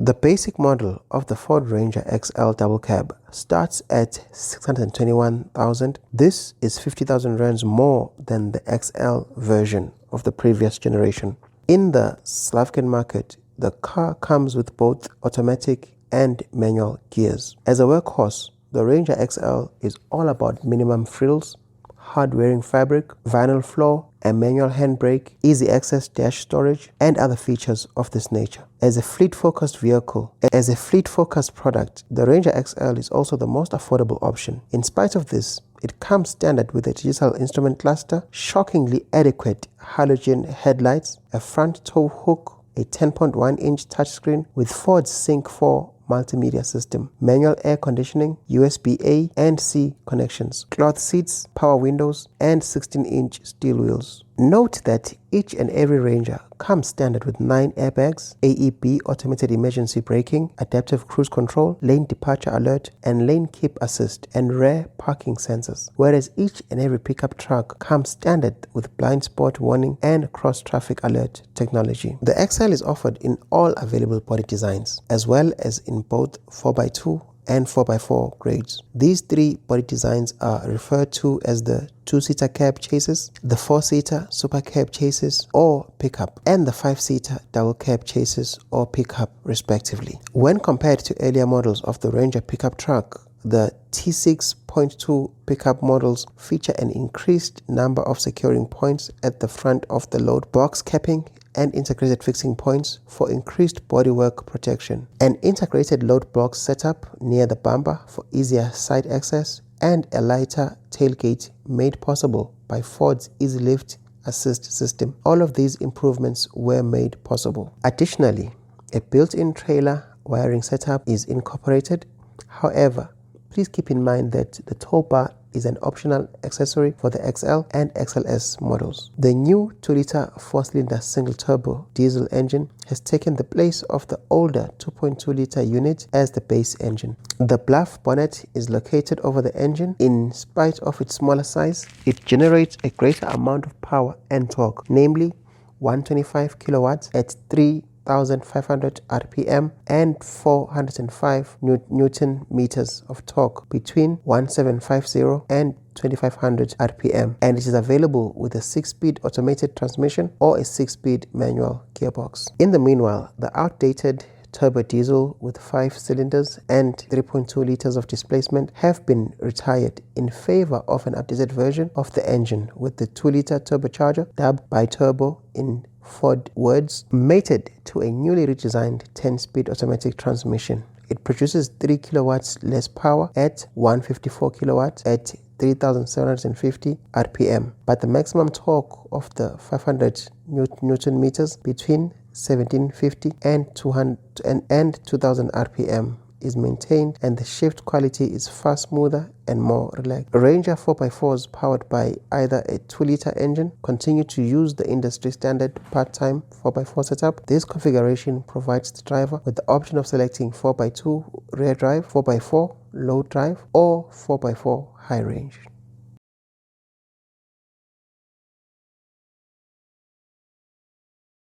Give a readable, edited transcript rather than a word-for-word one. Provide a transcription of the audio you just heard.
The basic model of the Ford Ranger XL double cab starts at 621,000. This is 50,000 rands more than the XL version of the previous generation. In the South African market, the car comes with both automatic and manual gears. As a workhorse, the Ranger XL is all about minimum frills, hard-wearing fabric, vinyl floor, a manual handbrake, easy access dash storage, and other features of this nature. As a fleet-focused product, the Ranger XL is also the most affordable option. In spite of this, it comes standard with a digital instrument cluster, shockingly adequate halogen headlights, a front tow hook, a 10.1-inch touchscreen with Ford's Sync 4 multimedia system, manual air conditioning, USB A and C connections, cloth seats, power windows, and 16-inch steel wheels. Note that each and every Ranger comes standard with 9 airbags, AEB automated emergency braking, adaptive cruise control, lane departure alert, and lane keep assist, and rear parking sensors, whereas each and every pickup truck comes standard with blind spot warning and cross traffic alert technology. The XL is offered in all available body designs, as well as in both 4x2 and 4x4 grades. These three body designs are referred to as the 2-seater cab chassis, the 4-seater super cab chassis or pickup, and the 5-seater double cab chassis or pickup respectively. When compared to earlier models of the Ranger pickup truck, the T6.2 pickup models feature an increased number of securing points at the front of the load box capping and integrated fixing points for increased bodywork protection, an integrated load box setup near the bumper for easier side access, and a lighter tailgate made possible by Ford's Easy Lift Assist system. All of these improvements were made possible. Additionally, a built-in trailer wiring setup is incorporated. However, please keep in mind that the tow bar is an optional accessory for the XL and XLS models. The new 2-liter 4-cylinder single-turbo diesel engine has taken the place of the older 2.2-liter unit as the base engine. The bluff bonnet is located over the engine. In spite of its smaller size, it generates a greater amount of power and torque, namely 125 kilowatts at 3,500 RPM and 405 Newton meters of torque between 1750 and 2500 RPM, and it is available with a 6-speed automated transmission or a 6-speed manual gearbox. In the meanwhile, the outdated turbo diesel with 5 cylinders and 3.2 liters of displacement have been retired in favor of an updated version of the engine with the 2-liter turbocharger dubbed biturbo in Ford words, mated to a newly redesigned 10-speed automatic transmission. It produces 3 kilowatts less power at 154 kilowatts at 3,750 RPM, but the maximum torque of the 500 Newton meters between 1750 and 2000 RPM is maintained, and the shift quality is far smoother and more relaxed. Ranger 4x4s powered by either a 2-liter engine continue to use the industry standard part-time 4x4 setup. This configuration provides the driver with the option of selecting 4x2 rear drive, 4x4 low drive, or 4x4 high range.